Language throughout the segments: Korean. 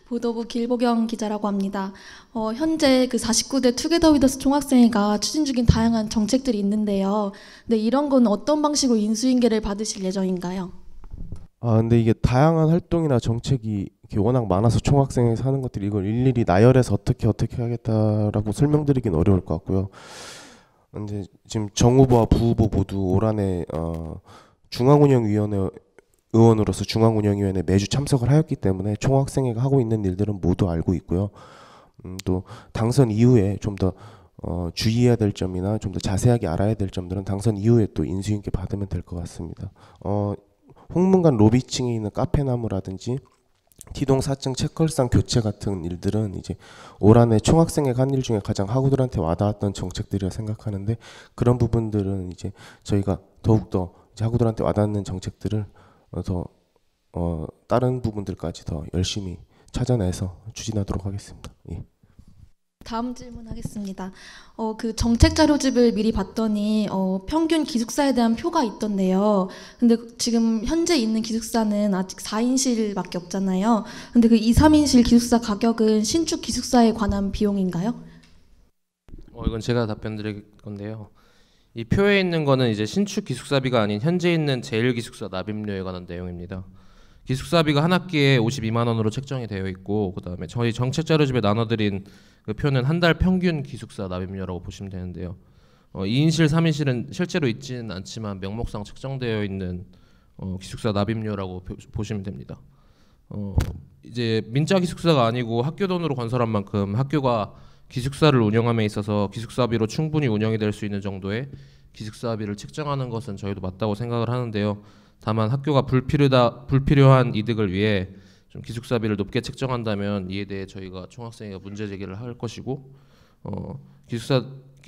보도부 길보경 기자라고 합니다. 현재 그 49대 투게더 위더스 총학생회가 추진 중인 다양한 정책들이 있는데요. 근데 이런 건 어떤 방식으로 인수인계를 받으실 예정인가요? 근데 이게 다양한 활동이나 정책이 이렇게 워낙 많아서 총학생회에서 하는 것들이 이걸 일일이 나열해서 어떻게 하겠다라고 설명드리긴 어려울 것 같고요. 근데 지금 정 후보와 부 후보 모두 올 한해 중앙운영위원회 의원으로서 중앙운영위원회 매주 참석을 하였기 때문에 총학생회가 하고 있는 일들은 모두 알고 있고요. 또 당선 이후에 좀 더 주의해야 될 점이나 좀 더 자세하게 알아야 될 점들은 당선 이후에 또 인수인계 받으면 될 것 같습니다. 홍문관 로비층에 있는 카페나무라든지 T동 4층 책걸상 교체 같은 일들은 이제 올 한해 총학생회가 한 일 중에 가장 학우들한테 와닿았던 정책들이라 생각하는데, 그런 부분들은 이제 저희가 더욱더 이제 학우들한테 와닿는 정책들을 더 다른 부분들까지 더 열심히 찾아내서 추진하도록 하겠습니다. 예. 다음 질문하겠습니다. 그 정책 자료집을 미리 봤더니 평균 기숙사에 대한 표가 있던데요. 근데 지금 현재 있는 기숙사는 아직 4인실밖에 없잖아요. 근데 그 2, 3인실 기숙사 가격은 신축 기숙사에 관한 비용인가요? 이건 제가 답변 드릴 건데요. 이 표에 있는 거는 이제 신축 기숙사비가 아닌 현재 있는 제1기숙사 납입료에 관한 내용입니다. 기숙사비가 한 학기에 52만 원으로 책정이 되어 있고, 그다음에 저희 정책 자료집에 나눠드린 그 표는 한 달 평균 기숙사 납입료라고 보시면 되는데요. 2인실, 3인실은 실제로 있지는 않지만 명목상 책정되어 있는 기숙사 납입료라고 보시면 됩니다. 이제 민자 기숙사가 아니고 학교 돈으로 건설한 만큼 학교가 기숙사를 운영함에 있어서 기숙사비로 충분히 운영이 될 수 있는 정도의 기숙사비를 책정하는 것은 저희도 맞다고 생각을 하는데요. 다만 학교가 불필요한 이득을 위해 좀 기숙사비를 높게 책정한다면 이에 대해 저희가 총학생회가 문제 제기를 할 것이고, 기숙사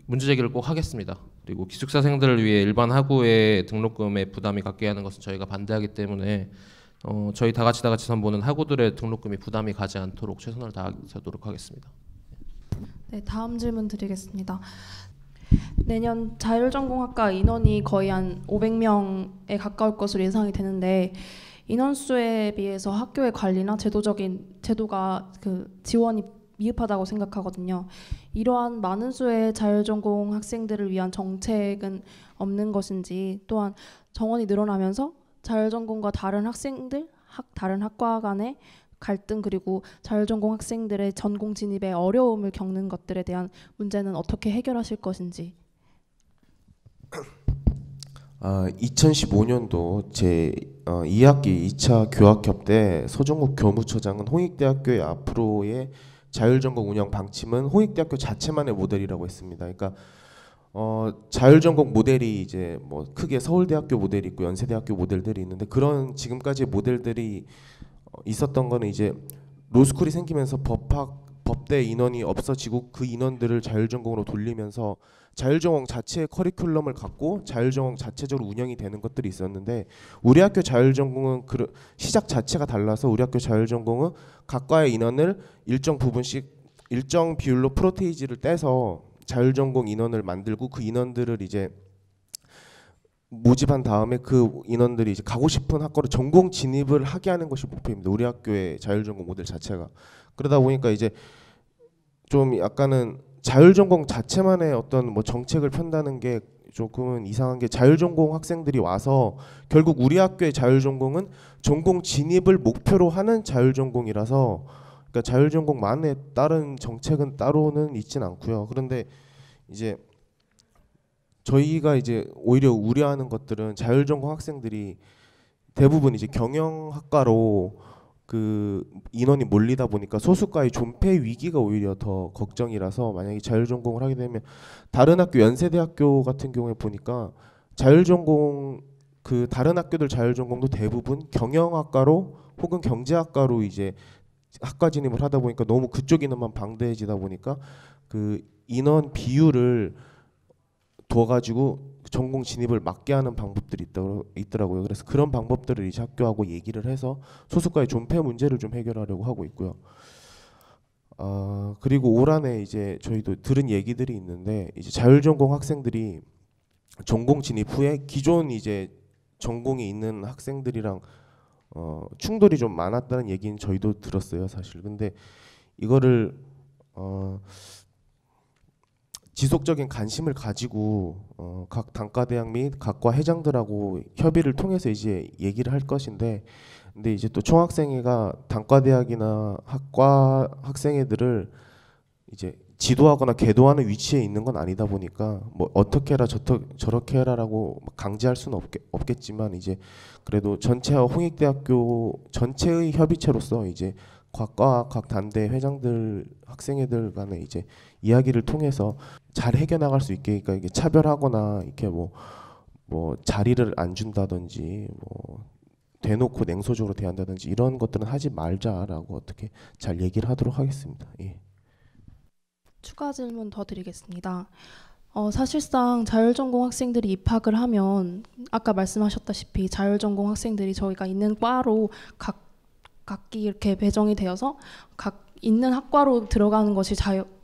문제 제기를 꼭 하겠습니다. 그리고 기숙사생들을 위해 일반 학우의 등록금에 부담이 갖게 하는 것은 저희가 반대하기 때문에 저희 다 같이 선보는 학우들의 등록금이 부담이 가지 않도록 최선을 다하도록 하겠습니다. 네, 다음 질문 드리겠습니다. 내년 자율전공학과 인원이 거의 한 500명에 가까울 것으로 예상이 되는데, 인원수에 비해서 학교의 관리나 제도가 지원이 미흡하다고 생각하거든요. 이러한 많은 수의 자율전공 학생들을 위한 정책은 없는 것인지, 또한 정원이 늘어나면서 자율전공과 다른 학생들, 다른 학과 간의 갈등, 그리고 자율전공 학생들의 전공 진입에 어려움을 겪는 것들에 대한 문제는 어떻게 해결하실 것인지. 2015년도 제 2학기 2차 교학협 때 서정욱 교무처장은 홍익대학교의 앞으로의 자율전공 운영 방침은 홍익대학교 자체만의 모델이라고 했습니다. 그러니까 자율전공 모델이 이제 뭐 크게 서울대학교 모델이 있고 연세대학교 모델들이 있는데, 그런 지금까지의 모델들이 있었던 거는 이제 로스쿨이 생기면서 법대 인원이 없어지고 그 인원들을 자율전공으로 돌리면서 자율전공 자체의 커리큘럼을 갖고 자율전공 자체적으로 운영이 되는 것들이 있었는데, 우리 학교 자율전공은 시작 자체가 달라서 우리 학교 자율전공은 각과의 인원을 일정 부분씩 일정 비율로 프로테이지를 떼서 자율전공 인원을 만들고 그 인원들을 이제 모집한 다음에 그 인원들이 이제 가고 싶은 학과로 전공 진입을 하게 하는 것이 목표입니다. 우리 학교의 자율전공 모델 자체가. 그러다 보니까 이제 좀 약간은 자율전공 자체만의 어떤 뭐 정책을 편다는 게 조금은 이상한 게, 자율전공 학생들이 와서 결국 우리 학교의 자율전공은 전공 진입을 목표로 하는 자율전공이라서, 그러니까 자율전공만의 다른 정책은 따로는 있진 않고요. 그런데 이제 저희가 이제 오히려 우려하는 것들은 자율전공 학생들이 대부분 이제 경영학과로 그 인원이 몰리다 보니까 소수과의 존폐 위기가 오히려 더 걱정이라서, 만약에 자율전공을 하게 되면 다른 학교, 연세대학교 같은 경우에 보니까 자율전공 그 다른 학교들 자율전공도 대부분 경영학과로 혹은 경제학과로 이제 학과 진입을 하다 보니까 너무 그쪽 인원만 방대해지다 보니까 그 인원 비율을 둬가지고 전공 진입을 막게 하는 방법들이 있더라고요. 그래서 그런 방법들을 이제 학교하고 얘기를 해서 소수과의 존폐 문제를 좀 해결하려고 하고 있고요. 그리고 올 한해 이제 저희도 들은 얘기들이 있는데, 이제 자율전공 학생들이 전공 진입 후에 기존 이제 전공이 있는 학생들이랑 충돌이 좀 많았다는 얘기는 저희도 들었어요, 사실. 근데 이거를 지속적인 관심을 가지고 각 단과대학 및 각과 회장들하고 협의를 통해서 이제 얘기를 할 것인데, 근데 이제 또 총학생회가 단과대학이나 학과 학생회들을 이제 지도하거나 계도하는 위치에 있는 건 아니다 보니까 뭐 어떻게 해라 저렇게 해라라고 강제할 수는 없겠지만, 이제 그래도 전체와 홍익대학교 전체의 협의체로서 이제 각과 각 단대 회장들 학생회들 간에 이제 이야기를 통해서 잘 해결나갈 수 있게, 그러니까 이게 차별하거나 이렇게 뭐 자리를 안 준다든지 뭐 대놓고 냉소적으로 대한다든지 이런 것들은 하지 말자라고 어떻게 잘 얘기를 하도록 하겠습니다. 예. 추가 질문 더 드리겠습니다. 사실상 자율전공 학생들이 입학을 하면 아까 말씀하셨다시피 자율전공 학생들이 저희가 있는 과로 각기 이렇게 배정이 되어서 각 있는 학과로 들어가는 것이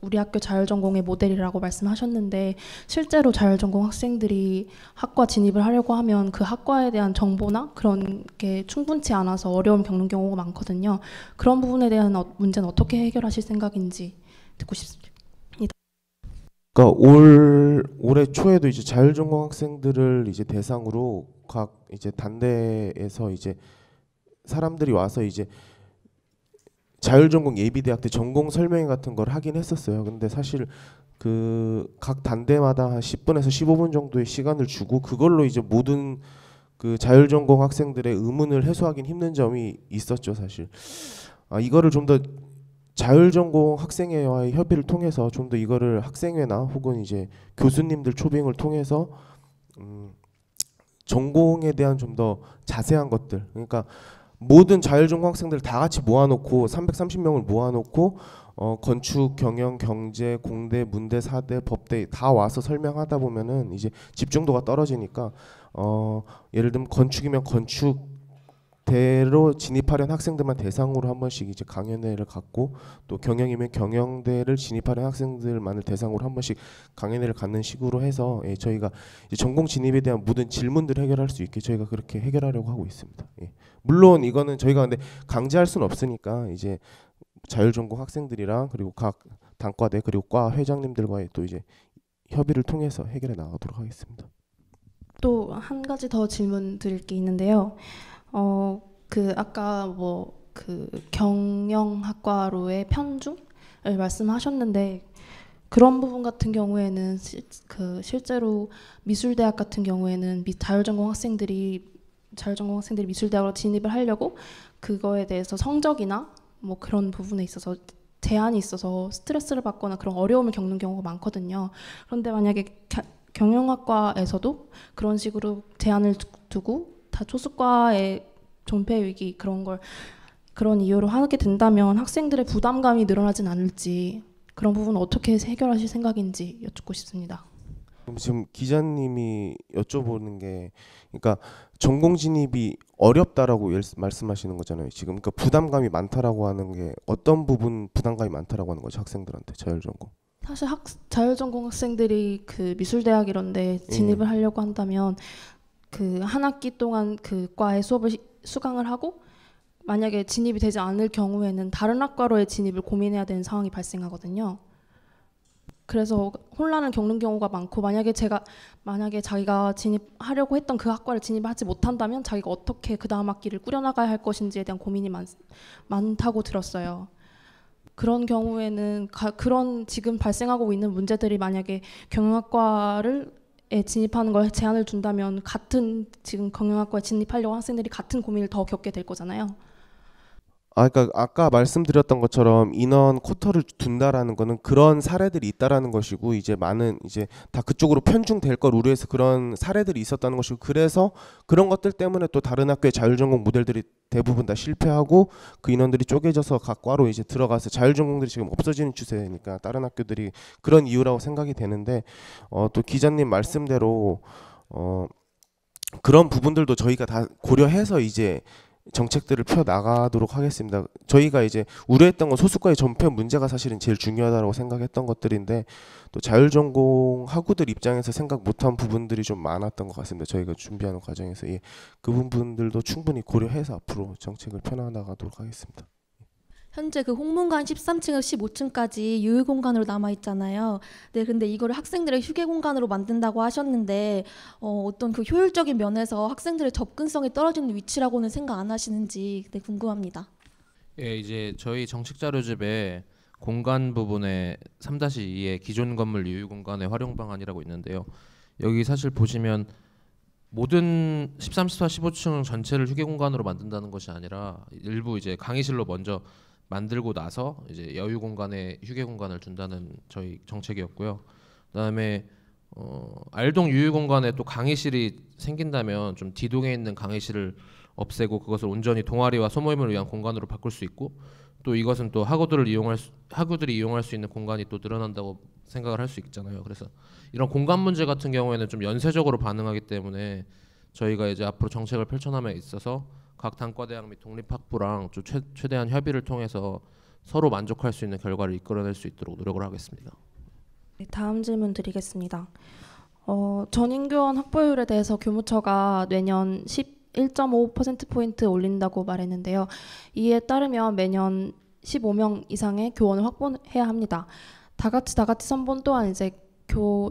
우리 학교 자율전공의 모델이라고 말씀하셨는데, 실제로 자율전공 학생들이 학과 진입을 하려고 하면 그 학과에 대한 정보나 그런 게 충분치 않아서 어려움 겪는 경우가 많거든요. 그런 부분에 대한 문제는 어떻게 해결하실 생각인지 듣고 싶습니다. 그러니까 올해 초에도 이제 자율전공 학생들을 이제 대상으로 각 이제 단대에서 이제 사람들이 와서 이제 자율전공 예비대학대 전공 설명회 같은 걸 하긴 했었어요. 근데 사실 그 각 단대마다 한 10분에서 15분 정도의 시간을 주고 그걸로 이제 모든 그 자율전공 학생들의 의문을 해소하긴 힘든 점이 있었죠, 사실. 이거를 좀 더 자율전공 학생회와의 협의를 통해서 좀 더 이거를 학생회나 혹은 이제 교수님들 초빙을 통해서 전공에 대한 좀 더 자세한 것들, 그러니까 모든 자율전공 학생들 다 같이 모아놓고 330명을 모아놓고 건축, 경영, 경제, 공대, 문대, 사대, 법대 다 와서 설명하다 보면은 이제 집중도가 떨어지니까 예를 들면 건축이면 건축대로 진입하려는 학생들만 대상으로 한 번씩 이제 강연회를 갖고, 또 경영이면 경영대를 진입하려는 학생들만을 대상으로 한 번씩 강연회를 갖는 식으로 해서 저희가 이제 전공 진입에 대한 모든 질문들을 해결할 수 있게 저희가 그렇게 해결하려고 하고 있습니다. 예. 물론 이거는 저희가 근데 강제할 수는 없으니까 이제 자율전공 학생들이랑 그리고 각 단과대 그리고 과 회장님들과의 또 이제 협의를 통해서 해결해 나가도록 하겠습니다. 또 한 가지 더 질문 드릴 게 있는데요. 그 아까 뭐 그 경영학과로의 편중을 말씀하셨는데, 그런 부분 같은 경우에는 실제로 미술대학 같은 경우에는 자율전공 학생들이 미술대학으로 진입을 하려고 그거에 대해서 성적이나 뭐 그런 부분에 있어서 제한이 있어서 스트레스를 받거나 그런 어려움을 겪는 경우가 많거든요. 그런데 만약에 경영학과에서도 그런 식으로 제한을 두고 다 초수과의 존폐 위기 그런 이유로 하게 된다면 학생들의 부담감이 늘어나진 않을지, 그런 부분은 어떻게 해결하실 생각인지 여쭙고 싶습니다. 그럼 지금 기자님이 여쭤보는 게, 그러니까 전공 진입이 어렵다라고 말씀하시는 거잖아요. 지금 그러니까 부담감이 많다라고 하는 게 어떤 부분 부담감이 많다라고 하는 거죠, 학생들한테 자율전공? 사실 자율전공 학생들이 그 미술대학 이런데 진입을 하려고 한다면 그 한 학기 동안 그 과의 수업을 수강을 하고 만약에 진입이 되지 않을 경우에는 다른 학과로의 진입을 고민해야 되는 상황이 발생하거든요. 그래서 혼란을 겪는 경우가 많고, 만약에 자기가 진입하려고 했던 그 학과를 진입하지 못한다면 자기가 어떻게 그 다음 학기를 꾸려나가야 할 것인지에 대한 고민이 많다고 들었어요. 그런 경우에는 그런 지금 발생하고 있는 문제들이 만약에 경영학과에 진입하는 걸 제한을 둔다면 같은 지금 경영학과에 진입하려고 학생들이 같은 고민을 더 겪게 될 거잖아요. 그러니까 아까 말씀드렸던 것처럼 인원 쿼터를 둔다라는 거는 그런 사례들이 있다라는 것이고, 이제 많은 이제 다 그쪽으로 편중될 걸 우려해서 그런 사례들이 있었다는 것이고, 그래서 그런 것들 때문에 또 다른 학교의 자율전공 모델들이 대부분 다 실패하고 그 인원들이 쪼개져서 각 과로 이제 들어가서 자율전공들이 지금 없어지는 추세니까 다른 학교들이 그런 이유라고 생각이 되는데, 또 기자님 말씀대로 그런 부분들도 저희가 다 고려해서 이제 정책들을 펴 나가도록 하겠습니다. 저희가 이제 우려했던 건 소수과의 전폐 문제가 사실은 제일 중요하다고 생각했던 것들인데 또 자율전공 학우들 입장에서 생각 못한 부분들이 좀 많았던 것 같습니다. 저희가 준비하는 과정에서 그 부분들도 충분히 고려해서 앞으로 정책을 펴나가도록 하겠습니다. 현재 그 홍문관 13층에서 15층까지 유휴 공간으로 남아 있잖아요. 네, 근데 이거를 학생들의 휴게 공간으로 만든다고 하셨는데 어떤 그 효율적인 면에서 학생들의 접근성이 떨어지는 위치라고는 생각 안 하시는지 궁금합니다. 예, 이제 저희 정책 자료집에 공간 부분에 3-2의 기존 건물 유휴 공간의 활용 방안이라고 있는데요. 여기 사실 보시면 모든 13, 14, 15층 전체를 휴게 공간으로 만든다는 것이 아니라 일부 이제 강의실로 먼저 만들고 나서 이제 여유 공간에 휴게 공간을 준다는 저희 정책이었고요. 그다음에 알동 유휴 공간에 또 강의실이 생긴다면 좀 D동에 있는 강의실을 없애고 그것을 온전히 동아리와 소모임을 위한 공간으로 바꿀 수 있고 또 이것은 또 학우들이 이용할 수 있는 공간이 또 늘어난다고 생각을 할 수 있잖아요. 그래서 이런 공간 문제 같은 경우에는 좀 연쇄적으로 반응하기 때문에 저희가 이제 앞으로 정책을 펼쳐남에 있어서 각 단과대학 및 독립학부랑 좀 최대한 협의를 통해서 서로 만족할 수 있는 결과를 이끌어낼 수 있도록 노력을 하겠습니다. 네, 다음 질문 드리겠습니다. 전인교원 확보율에 대해서 교무처가 내년 11.5%포인트 올린다고 말했는데요. 이에 따르면 매년 15명 이상의 교원을 확보해야 합니다. 다같이 선본 또한 이제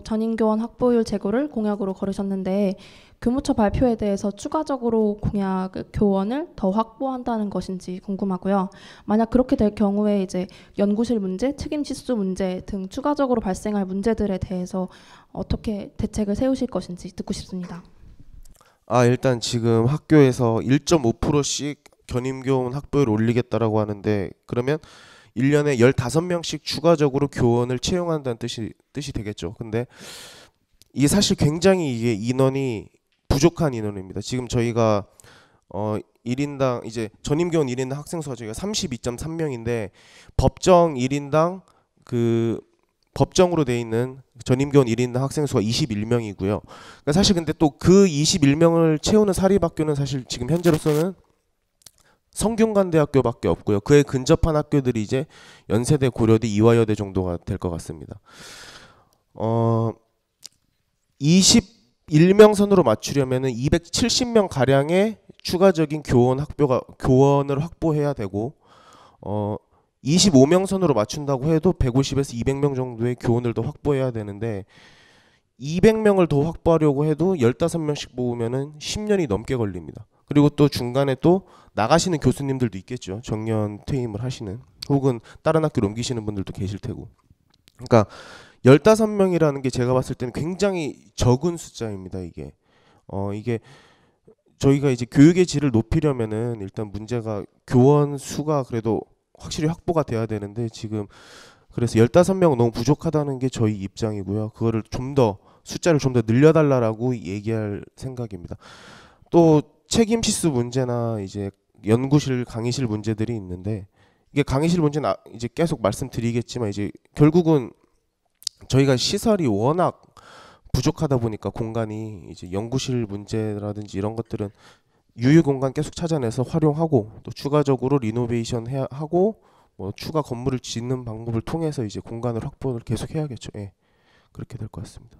전인교원 확보율 제고를 공약으로 걸으셨는데 교무처 발표에 대해서 추가적으로 교원을 더 확보한다는 것인지 궁금하고요. 만약 그렇게 될 경우에 이제 연구실 문제, 책임 실수 문제 등 추가적으로 발생할 문제들에 대해서 어떻게 대책을 세우실 것인지 듣고 싶습니다. 일단 지금 학교에서 1.5%씩 견임교원 확보율 올리겠다라고 하는데 그러면 1년에 15명씩 추가적으로 교원을 채용한다는 뜻이 되겠죠. 근데 이게 사실 굉장히 이게 인원이 부족한 인원입니다. 지금 저희가 1인당 이제 전임교원 1인당 학생 수가 저희가 32.3명인데 법정 1인당 그 법정으로 돼 있는 전임교원 1인당 학생 수가 21명이고요. 그러니까 사실 근데 또 그 21명을 채우는 사립학교는 사실 지금 현재로서는 성균관대학교밖에 없고요. 그에 근접한 학교들이 이제 연세대, 고려대, 이화여대 정도가 될 것 같습니다. 21명 선으로 맞추려면은 270명 가량의 추가적인 교원을 확보해야 되고 25명 선으로 맞춘다고 해도 150에서 200명 정도의 교원을 더 확보해야 되는데 200명을 더 확보하려고 해도 15명씩 모으면은 10년이 넘게 걸립니다. 그리고 또 중간에 또 나가시는 교수님들도 있겠죠. 정년 퇴임을 하시는 혹은 다른 학교로 옮기시는 분들도 계실 테고. 그러니까 15명이라는 게 제가 봤을 때는 굉장히 적은 숫자입니다. 이게 저희가 이제 교육의 질을 높이려면은 일단 문제가 교원 수가 그래도 확실히 확보가 돼야 되는데 지금 그래서 15명 너무 부족하다는 게 저희 입장이고요. 그거를 숫자를 좀 더 늘려달라고 얘기할 생각입니다. 또 책임 실수 문제나 이제 연구실, 강의실 문제들이 있는데 이게 강의실 문제는 이제 계속 말씀드리겠지만 이제 결국은 저희가 시설이 워낙 부족하다 보니까 공간이 이제 연구실 문제라든지 이런 것들은 유휴 공간 계속 찾아내서 활용하고 또 추가적으로 리노베이션 하고 뭐 추가 건물을 짓는 방법을 통해서 이제 공간을 확보를 계속 해야겠죠. 예. 그렇게 될 것 같습니다.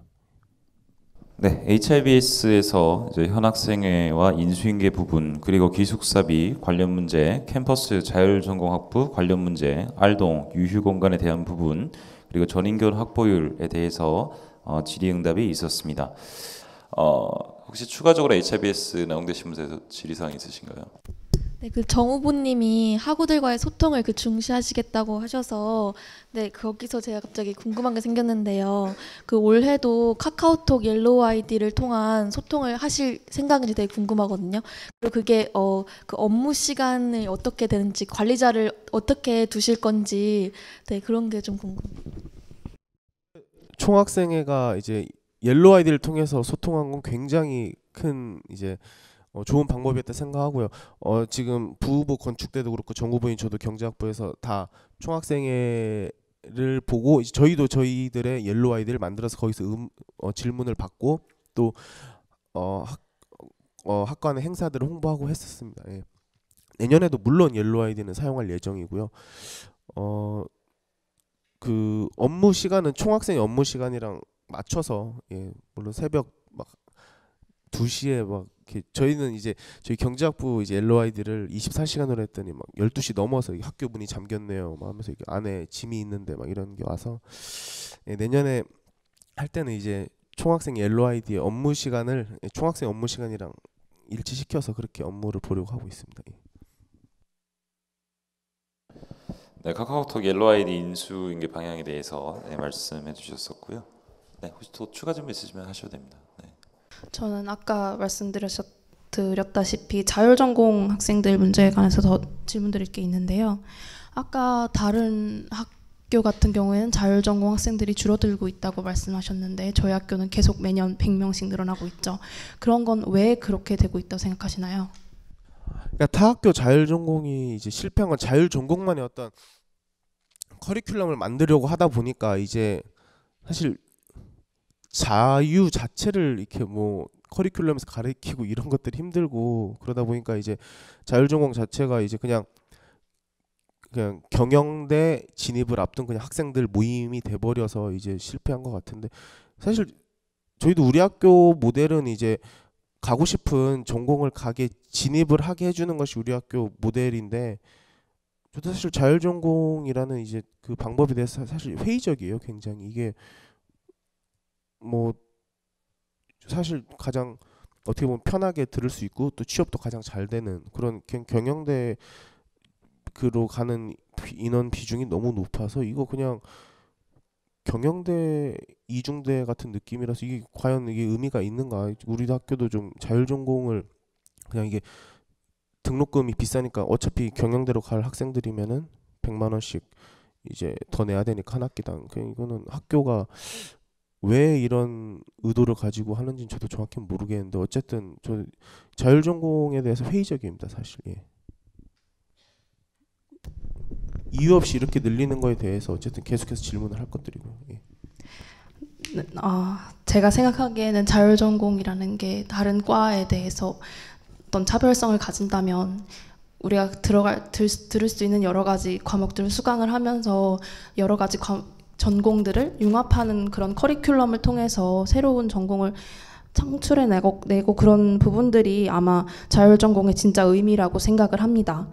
네, HIBS에서 이제 현학생회와 인수인계 부분 그리고 기숙사비 관련 문제, 캠퍼스 자율전공학부 관련 문제, 알동 유휴 공간에 대한 부분 그리고 전인교원 확보율에 대해서 질의응답이 있었습니다. 혹시 추가적으로 HIBS 나용되신 분에서 질의사항 있으신가요? 네, 그 정 후보님이 학우들과의 소통을 중시하시겠다고 하셔서 거기서 제가 갑자기 궁금한 게 생겼는데요. 그 올해도 카카오톡 옐로우 아이디를 통한 소통을 하실 생각인지 되게 궁금하거든요. 그리고 그게 그 업무 시간이 어떻게 되는지 관리자를 어떻게 두실 건지 그런 게 좀 궁금해요. 총학생회가 이제 옐로우 아이디를 통해서 소통한 건 굉장히 큰 이제 좋은 방법이었다 생각하고요. 지금 부후보 건축대도 그렇고 정 후보인 저도 경제학부에서 다 총학생회를 보고 이제 저희도 저희들의 옐로우 아이디를 만들어서 거기서 질문을 받고 또 학관의 행사들을 홍보하고 했었습니다. 예. 내년에도 물론 옐로우 아이디는 사용할 예정이고요. 그 업무 시간은 총학생의 업무 시간이랑 맞춰서 물론 새벽 막 2시에 막 이렇게 저희는 이제 저희 경제학부 이제 옐로우 아이디를 24시간으로 했더니 막 12시 넘어서 학교 문이 잠겼네요. 막 하면서 이게 안에 짐이 있는데 막 이런 게 와서 내년에 할 때는 이제 총학생 옐로우 아이디의 업무 시간을 총학생 업무 시간이랑 일치시켜서 그렇게 업무를 보려고 하고 있습니다. 네, 카카오톡 옐로우 아이디 인수인계 방향에 대해서 말씀해 주셨었고요. 네, 혹시 또 추가 질문 있으시면 하셔도 됩니다. 네. 저는 아까 말씀드렸다시피 자율전공 학생들 문제에 관해서 더 질문드릴 게 있는데요. 아까 다른 학교 같은 경우에는 자율전공 학생들이 줄어들고 있다고 말씀하셨는데 저희 학교는 계속 매년 100명씩 늘어나고 있죠. 그런 건 왜 그렇게 되고 있다고 생각하시나요? 그러니까 타 학교 자율전공이 이제 실패한 건 자율전공만의 어떤 커리큘럼을 만들려고 하다 보니까 이제 사실 자유 자체를 이렇게 뭐 커리큘럼에서 가르치고 이런 것들이 힘들고 그러다 보니까 이제 자율전공 자체가 이제 그냥 경영대 진입을 앞둔 그냥 학생들 모임이 돼버려서 이제 실패한 것 같은데 사실 저희도 우리 학교 모델은 이제 가고 싶은 전공을 가게 진입을 하게 해주는 것이 우리 학교 모델인데 저도 사실 자율전공이라는 이제 그 방법에 대해서 사실 회의적이에요. 굉장히 이게 뭐 사실 가장 어떻게 보면 편하게 들을 수 있고 또 취업도 가장 잘 되는 그런 경영대 그로 가는 인원 비중이 너무 높아서 이거 그냥 경영대 이중대 같은 느낌이라서 이게 과연 이게 의미가 있는가? 우리 학교도 좀 자율전공을 그냥 이게 등록금이 비싸니까 어차피 경영대로 갈 학생들이면은 100만 원씩 이제 더 내야 되니까 한 학기당. 그냥 이거는 학교가 왜 이런 의도를 가지고 하는지는 저도 정확히 모르겠는데 어쨌든 저 자율전공에 대해서 회의적입니다, 사실. 이유 없이 이렇게 늘리는 거에 대해서 어쨌든 계속해서 질문을 할 것들이고요. 제가 생각하기에는 자율전공이라는 게 다른 과에 대해서 어떤 차별성을 가진다면 우리가 들을 수 있는 여러 가지 과목들을 수강을 하면서 여러 가지 전공들을 융합하는 그런 커리큘럼을 통해서 새로운 전공을 창출해내고 그런 부분들이 아마 자율전공의 진짜 의미라고 생각을 합니다.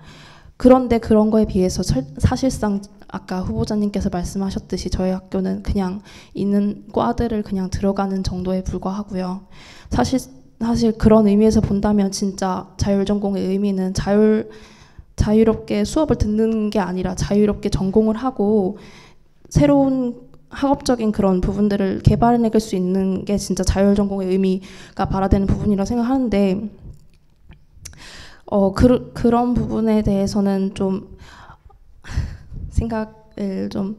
그런데 그런 거에 비해서 사실상 아까 후보자님께서 말씀하셨듯이 저희 학교는 그냥 있는 과들을 그냥 들어가는 정도에 불과하고요. 사실 그런 의미에서 본다면 진짜 자율전공의 의미는 자유롭게 수업을 듣는 게 아니라 자유롭게 전공을 하고 새로운 학업적인 그런 부분들을 개발해낼 수 있는 게 진짜 자율전공의 의미가 발화되는 부분이라고 생각하는데 그런 부분에 대해서는 좀 생각을 좀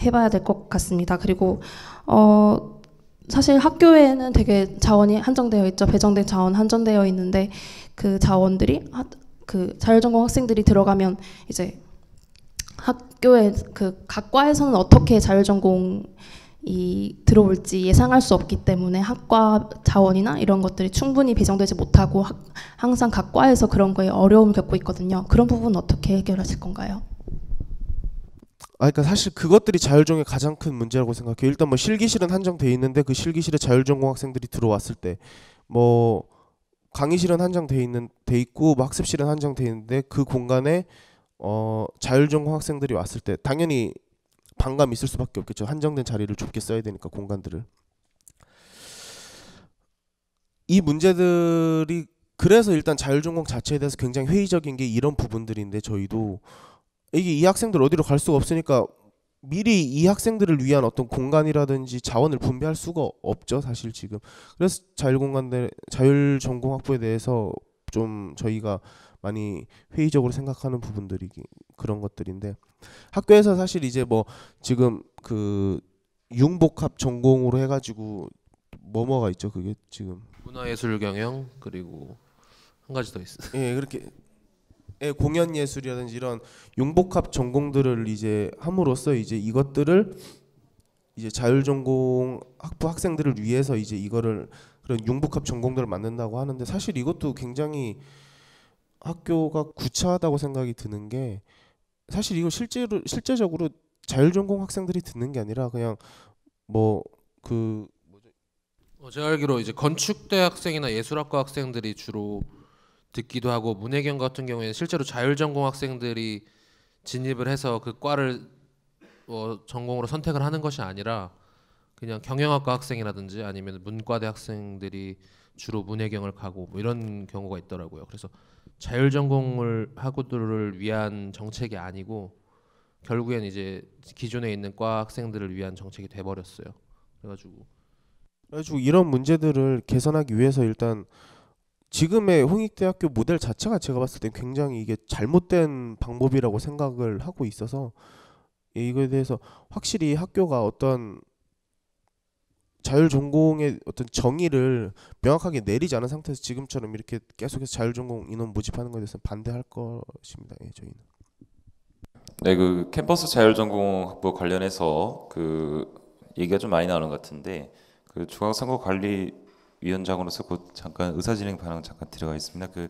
해봐야 될 것 같습니다. 그리고 사실 학교에는 되게 자원이 한정되어 있죠. 배정된 자원 한정되어 있는데 그 자원들이 그 자율전공 학생들이 들어가면 이제 학교에 그 각 과에서는 어떻게 자율전공이 들어올지 예상할 수 없기 때문에 학과 자원이나 이런 것들이 충분히 배정되지 못하고 항상 각 과에서 그런 거에 어려움을 겪고 있거든요. 그런 부분은 어떻게 해결하실 건가요? 그러니까 사실 그것들이 자율전공의 가장 큰 문제라고 생각해요. 일단 뭐 실기실은 한정돼 있는데 그 실기실에 자율전공 학생들이 들어왔을 때 뭐 강의실은 돼 있고 뭐 학습실은 한정돼 있는데 그 공간에 자율전공 학생들이 왔을 때 당연히 반감이 있을 수밖에 없겠죠. 한정된 자리를 좁게 써야 되니까 공간들을. 이 문제들이 그래서 일단 자율전공 자체에 대해서 굉장히 회의적인 게 이런 부분들인데 저희도 이게 이 학생들 어디로 갈 수가 없으니까 미리 이 학생들을 위한 어떤 공간이라든지 자원을 분배할 수가 없죠, 사실 지금. 그래서 자율전공 학부에 대해서 좀 저희가 많이 회의적으로 생각하는 부분들이 그런 것들인데 학교에서 사실 이제 뭐 지금 그 융복합 전공으로 해가지고 뭐가 있죠, 그게 지금 문화예술 경영 그리고 한 가지 더 있어요. 그렇게 공연 예술이라든지 이런 융복합 전공들을 이제 함으로써 이제 이것들을 이제 자율전공 학부 학생들을 위해서 이제 이거를 그런 융복합 전공들을 만든다고 하는데 사실 이것도 굉장히 학교가 구차하다고 생각이 드는 게 사실 이거 실제적으로 자율전공 학생들이 듣는 게 아니라 그냥 뭐그 제가 알기로 이제 건축대 학생이나 예술학과 학생들이 주로 듣기도 하고 문해경 같은 경우에는 실제로 자율전공 학생들이 진입을 해서 그 과를 전공으로 선택을 하는 것이 아니라 그냥 경영학과 학생이라든지 아니면 문과대 학생들이 주로 문해경을 가고 뭐 이런 경우가 있더라고요. 그래서 자율전공을 학우들을 위한 정책이 아니고 결국엔 이제 기존에 있는 과 학생들을 위한 정책이 돼버렸어요. 그래가지고 이런 문제들을 개선하기 위해서 일단 지금의 홍익대학교 모델 자체가 제가 봤을 때 굉장히 이게 잘못된 방법이라고 생각을 하고 있어서 이거에 대해서 확실히 학교가 어떤 자율전공의 어떤 정의를 명확하게 내리지 않은 상태에서 지금처럼 이렇게 계속해서 자율전공 인원 모집하는 것에 대해서 반대할 것입니다. 예, 저희는. 네, 그 캠퍼스 자율전공 학부 관련해서 그 얘기가 좀 많이 나오는 것 같은데 그 중앙선거관리위원장으로서 곧 잠깐 의사진행 반응 잠깐 들어가겠습니다. 그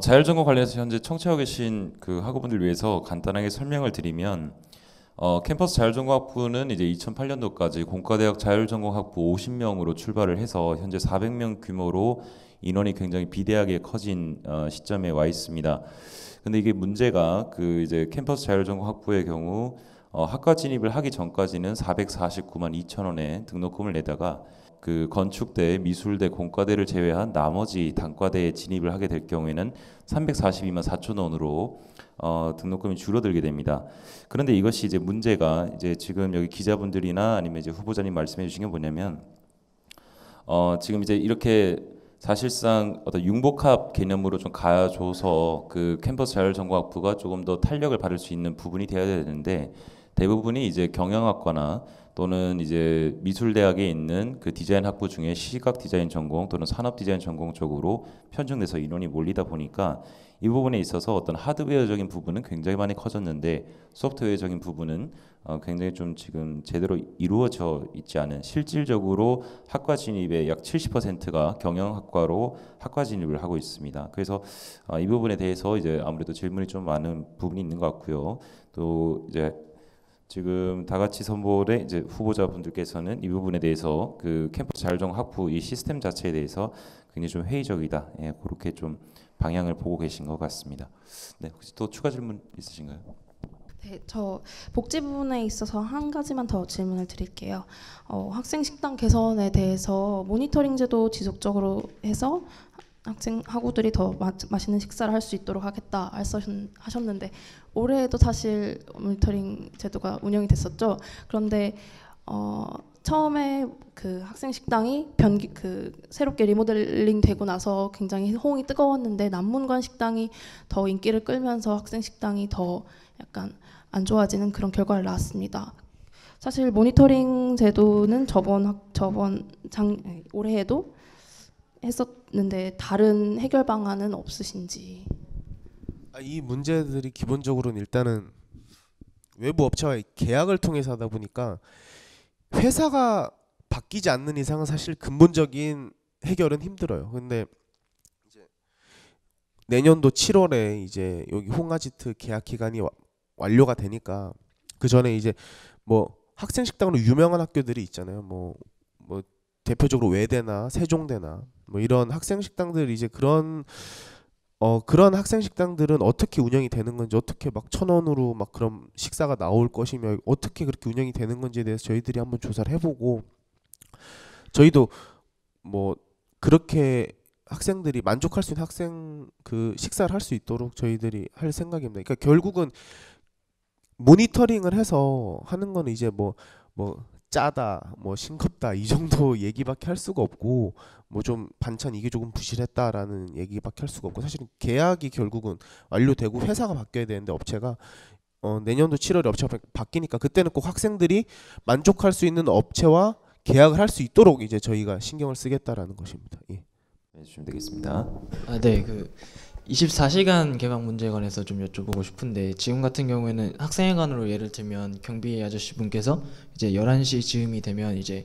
자율전공 관련해서 현재 청취하고 계신 그 학우분들 위해서 간단하게 설명을 드리면 캠퍼스 자율전공학부는 이제 2008년도까지 공과대학 자율전공학부 50명으로 출발을 해서 현재 400명 규모로 인원이 굉장히 비대하게 커진 시점에 와 있습니다. 근데 이게 문제가 그 이제 캠퍼스 자율전공학부의 경우 학과 진입을 하기 전까지는 449만 2천 원의 등록금을 내다가 그 건축대, 미술대, 공과대를 제외한 나머지 단과대에 진입을 하게 될 경우에는 342만 4천 원으로 등록금이 줄어들게 됩니다. 그런데 이것이 이제 문제가 이제 지금 여기 기자분들이나 아니면 이제 후보자님 말씀해 주신 게 뭐냐면 지금 이제 이렇게 사실상 어떤 융복합 개념으로 좀 가줘서 그 캠퍼스 자율전공학부가 조금 더 탄력을 받을 수 있는 부분이 되어야 되는데 대부분이 이제 경영학과나 또는 이제 미술대학에 있는 그 디자인 학부 중에 시각 디자인 전공 또는 산업 디자인 전공 쪽으로 편중돼서 인원이 몰리다 보니까 이 부분에 있어서 어떤 하드웨어적인 부분은 굉장히 많이 커졌는데 소프트웨어적인 부분은 굉장히 좀 지금 제대로 이루어져 있지 않은 실질적으로 학과 진입의 약 70%가 경영학과로 학과 진입을 하고 있습니다. 그래서 이 부분에 대해서 이제 아무래도 질문이 좀 많은 부분이 있는 것 같고요. 또 이제 지금 다 같이 선보의 이제 후보자분들께서는 이 부분에 대해서 그 캠퍼스 자율전공 학부 이 시스템 자체에 대해서 굉장히 좀 회의적이다. 예, 그렇게 좀 방향을 보고 계신 것 같습니다. 네, 혹시 또 추가 질문 있으신가요? 네, 저 복지 부분에 있어서 한 가지만 더 질문을 드릴게요. 학생 식당 개선에 대해서 모니터링 제도 지속적으로 해서 학생 학우들이 더 맛있는 식사를 할 수 있도록 하겠다 하셨는데 올해에도 사실 모니터링 제도가 운영이 됐었죠. 그런데 처음에 그 학생 식당이 새롭게 리모델링 되고 나서 굉장히 호응이 뜨거웠는데 남문관 식당이 더 인기를 끌면서 학생 식당이 더 약간 안 좋아지는 그런 결과를 낳았습니다. 사실 모니터링 제도는 올해에도 했었는데 다른 해결 방안은 없으신지? 이 문제들이 기본적으로는 일단은 외부 업체와의 계약을 통해서 하다 보니까 회사가 바뀌지 않는 이상은 사실 근본적인 해결은 힘들어요. 근데 이제 내년도 7월에 이제 여기 홍아지트 계약 기간이 완료가 되니까 그 전에 이제 뭐 학생 식당으로 유명한 학교들이 있잖아요. 뭐 대표적으로 외대나 세종대나 뭐 이런 학생 식당들 이제 그런 학생 식당들은 어떻게 운영이 되는 건지 어떻게 막 1,000원으로 막 그런 식사가 나올 것이며 어떻게 그렇게 운영이 되는 건지에 대해서 저희들이 한번 조사를 해보고 저희도 뭐 그렇게 학생들이 만족할 수 있는 학생 그 식사를 할 수 있도록 저희들이 할 생각입니다. 그러니까 결국은 모니터링을 해서 하는 거는 이제 뭐 짜다, 뭐 싱겁다 이 정도 얘기밖에 할 수가 없고 뭐 좀 반찬 이게 조금 부실했다라는 얘기밖에 할 수가 없고 사실은 계약이 결국은 완료되고 회사가 바뀌어야 되는데 업체가 내년도 7월에 업체가 바뀌니까 그때는 꼭 학생들이 만족할 수 있는 업체와 계약을 할 수 있도록 이제 저희가 신경을 쓰겠다라는 것입니다. 예. 해주시면 되겠습니다. 네, 그 24시간 개방 문제에 관해서 좀 여쭤보고 싶은데 지금 같은 경우에는 학생회관으로 예를 들면 경비 아저씨 분께서 이제 11시 즈음이 되면 이제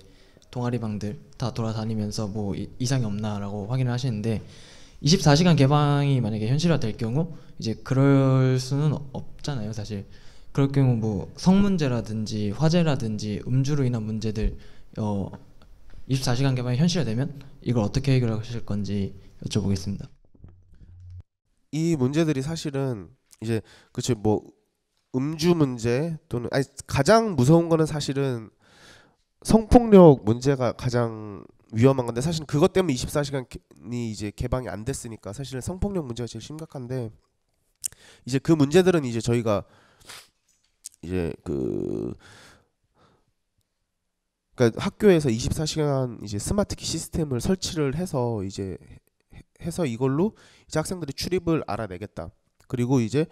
동아리방들 다 돌아다니면서 뭐 이상이 없나라고 확인을 하시는데 24시간 개방이 만약에 현실화될 경우 이제 그럴 수는 없잖아요, 사실. 그럴 경우 뭐 성문제라든지 화재라든지 음주로 인한 문제들 24시간 개방이 현실화되면 이걸 어떻게 해결하실 건지 여쭤보겠습니다. 이 문제들이 사실은 이제 그치 뭐 음주 문제 또는 아니 가장 무서운 거는 사실은 성폭력 문제가 가장 위험한 건데 사실 그것 때문에 24시간이 이제 개방이 안 됐으니까 사실은 성폭력 문제가 제일 심각한데 이제 그 문제들은 이제 저희가 이제 그러니까 학교에서 24시간 이제 스마트키 시스템을 설치를 해서 이제 해서 이걸로 이제 학생들이 출입을 알아내겠다. 그리고 이제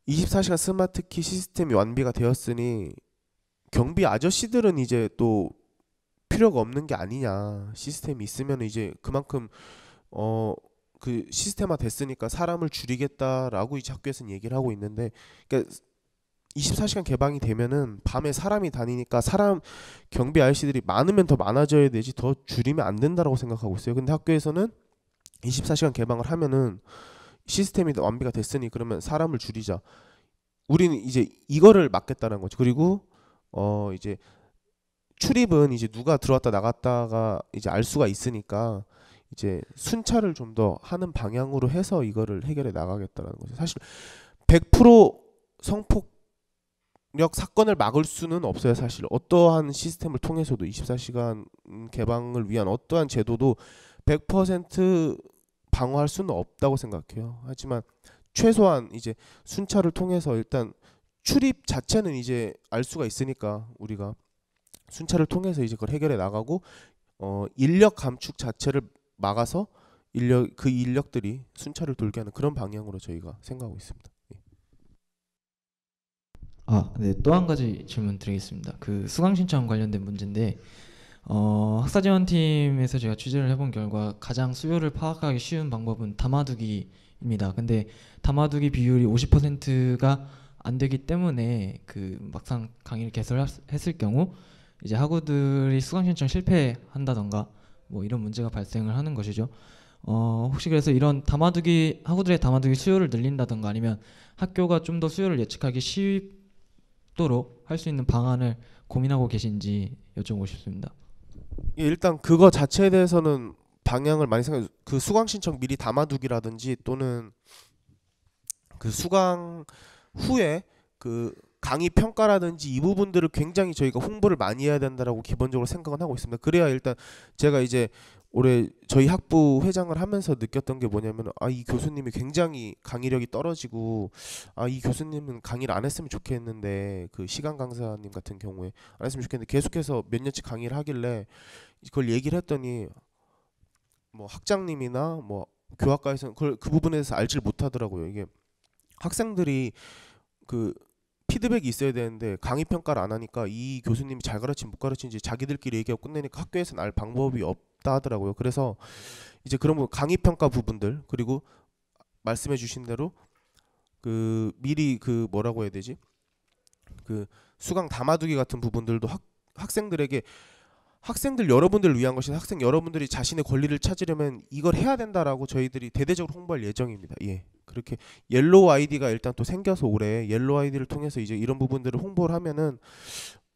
24시간 스마트키 시스템이 완비가 되었으니 경비 아저씨들은 이제 또 필요가 없는 게 아니냐. 시스템이 있으면 이제 그만큼 그 시스템화 됐으니까 사람을 줄이겠다라고 이제 학교에서는 얘기를 하고 있는데 그러니까 24시간 개방이 되면은 밤에 사람이 다니니까 사람 경비 아저씨들이 많으면 더 많아져야 되지 더 줄이면 안 된다라고 생각하고 있어요. 근데 학교에서는 24시간 개방을 하면은 시스템이 완비가 됐으니 그러면 사람을 줄이자. 우리는 이제 이거를 막겠다는 거죠. 그리고 이제 출입은 이제 누가 들어왔다 나갔다가 이제 알 수가 있으니까 이제 순찰을 좀 더 하는 방향으로 해서 이거를 해결해 나가겠다는 거죠. 사실 100% 성폭력 사건을 막을 수는 없어요. 사실 어떠한 시스템을 통해서도 24시간 개방을 위한 어떠한 제도도 100% 방어할 수는 없다고 생각해요. 하지만 최소한 이제 순찰을 통해서 일단 출입 자체는 이제 알 수가 있으니까 우리가 순찰을 통해서 이제 그걸 해결해 나가고 인력 감축 자체를 막아서 그 인력들이 순찰을 돌게 하는 그런 방향으로 저희가 생각하고 있습니다. 예. 네, 또 한 가지 질문 드리겠습니다. 그 수강 신청 관련된 문제인데 학사지원팀에서 제가 취재를 해본 결과 가장 수요를 파악하기 쉬운 방법은 담아두기입니다. 근데 담아두기 비율이 50%가 안 되기 때문에 그 막상 강의를 개설했을 경우 이제 학우들이 수강 신청 실패한다던가 뭐 이런 문제가 발생을 하는 것이죠. 혹시 그래서 이런 학우들의 담아두기 수요를 늘린다던가 아니면 학교가 좀 더 수요를 예측하기 쉽도록 할 수 있는 방안을 고민하고 계신지 여쭤보고 싶습니다. 예, 일단 그거 자체에 대해서는 방향을 많이 그 수강 신청 미리 담아두기라든지 또는 그 수강 후에 그 강의 평가라든지 이 부분들을 굉장히 저희가 홍보를 많이 해야 된다라고 기본적으로 생각은 하고 있습니다. 그래야 일단 제가 이제 올해 저희 학부 회장을 하면서 느꼈던 게 뭐냐면 이 교수님이 굉장히 강의력이 떨어지고 이 교수님은 강의를 안 했으면 좋겠는데 그 시간 강사님 같은 경우에 안 했으면 좋겠는데 계속해서 몇 년치 강의를 하길래 그걸 얘기를 했더니 뭐 학장님이나 뭐 교학과에서는 그 부분에 대해서 알지를 못하더라고요. 이게 학생들이 그 피드백이 있어야 되는데 강의 평가를 안 하니까 이 교수님이 잘 가르친지 못 가르친지 자기들끼리 얘기하고 끝내니까 학교에서는 알 방법이 없다 하더라고요. 그래서 이제 그런 강의 평가 부분들 그리고 말씀해 주신 대로 그 미리 그 뭐라고 해야 되지? 그 수강 담아두기 같은 부분들도 학생들에게 학생들 여러분들을 위한 것이 학생 여러분들이 자신의 권리를 찾으려면 이걸 해야 된다라고 저희들이 대대적으로 홍보할 예정입니다. 예. 그렇게 옐로우 아이디가 일단 또 생겨서 올해 옐로우 아이디를 통해서 이제 이런 부분들을 홍보를 하면은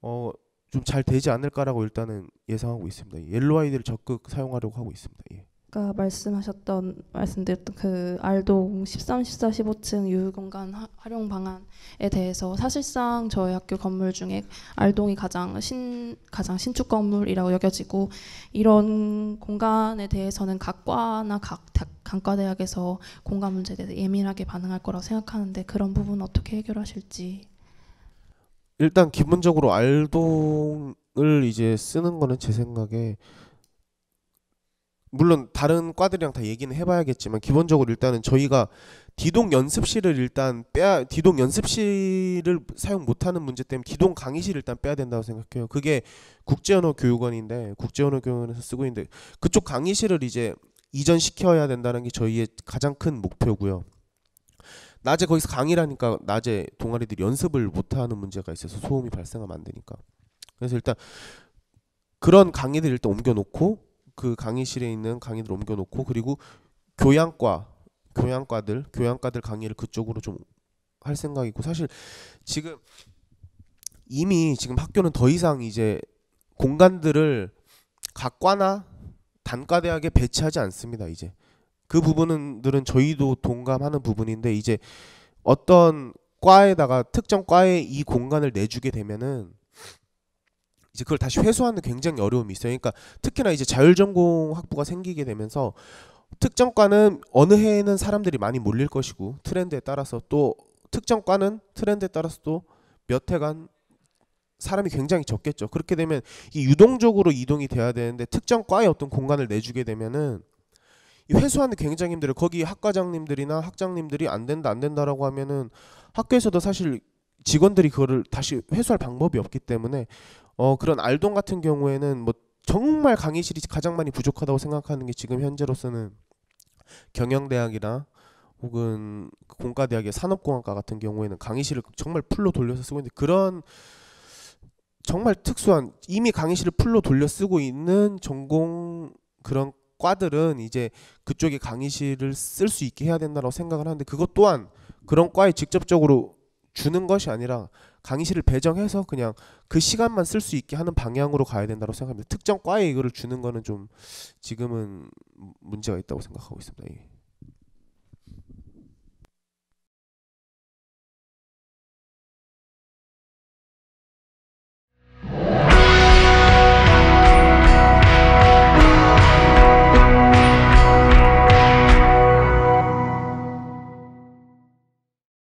좀 잘 되지 않을까라고 일단은 예상하고 있습니다. 옐로우 아이디를 적극 사용하려고 하고 있습니다. 예. 아까 말씀드렸던 그 알동 13, 14, 15층 유휴공간 활용 방안에 대해서 사실상 저희 학교 건물 중에 알동이 가장 신축 건물이라고 여겨지고 이런 공간에 대해서는 각 과나 각 단과대학에서 공간 문제에 대해서 예민하게 반응할 거라고 생각하는데 그런 부분은 어떻게 해결하실지. 일단 기본적으로 알동을 이제 쓰는 거는 제 생각에 물론 다른 과들이랑 다 얘기는 해봐야겠지만 기본적으로 일단은 저희가 디동 연습실을 사용 못하는 문제 때문에 디동 강의실을 일단 빼야 된다고 생각해요. 그게 국제언어교육원인데 국제언어교육원에서 쓰고 있는데 그쪽 강의실을 이제 이전시켜야 된다는 게 저희의 가장 큰 목표고요. 낮에 거기서 강의를 하니까 낮에 동아리들이 연습을 못하는 문제가 있어서 소음이 발생하면 안 되니까. 그래서 일단 그런 강의들 일단 옮겨놓고 그 강의실에 있는 강의들 옮겨놓고 그리고 교양과들 강의를 그쪽으로 좀 할 생각이고, 사실 지금 이미 지금 학교는 더 이상 이제 공간들을 각 과나 단과 대학에 배치하지 않습니다. 이제 그 부분들은 저희도 동감하는 부분인데, 이제 어떤 과에다가 특정 과에 이 공간을 내주게 되면은 이제 그걸 다시 회수하는 굉장히 어려움이 있어요. 그러니까 특히나 이제 자율전공 학부가 생기게 되면서 특정 과는 어느 해에는 사람들이 많이 몰릴 것이고, 트렌드에 따라서 또 특정 과는 트렌드에 따라서 또 몇 해간 사람이 굉장히 적겠죠. 그렇게 되면 이 유동적으로 이동이 돼야 되는데 특정 과에 어떤 공간을 내주게 되면은 이 회수하는 게 굉장히 힘들어요. 거기 학과장님들이나 학장님들이 안 된다라고 하면은 학교에서도 사실 직원들이 그거를 다시 회수할 방법이 없기 때문에 그런 알동 같은 경우에는 뭐 정말 강의실이 가장 많이 부족하다고 생각하는 게 지금 현재로서는 경영대학이나 혹은 공과대학의 산업공학과 같은 경우에는 강의실을 정말 풀로 돌려서 쓰고 있는데, 그런 정말 특수한 이미 강의실을 풀로 돌려 쓰고 있는 전공 그런 과들은 이제 그쪽에 강의실을 쓸 수 있게 해야 된다고 생각을 하는데, 그것 또한 그런 과에 직접적으로 주는 것이 아니라 강의실을 배정해서 그냥 그 시간만 쓸 수 있게 하는 방향으로 가야 된다고 생각합니다. 특정 과에 이거를 주는 거는 좀 지금은 문제가 있다고 생각하고 있습니다. 예.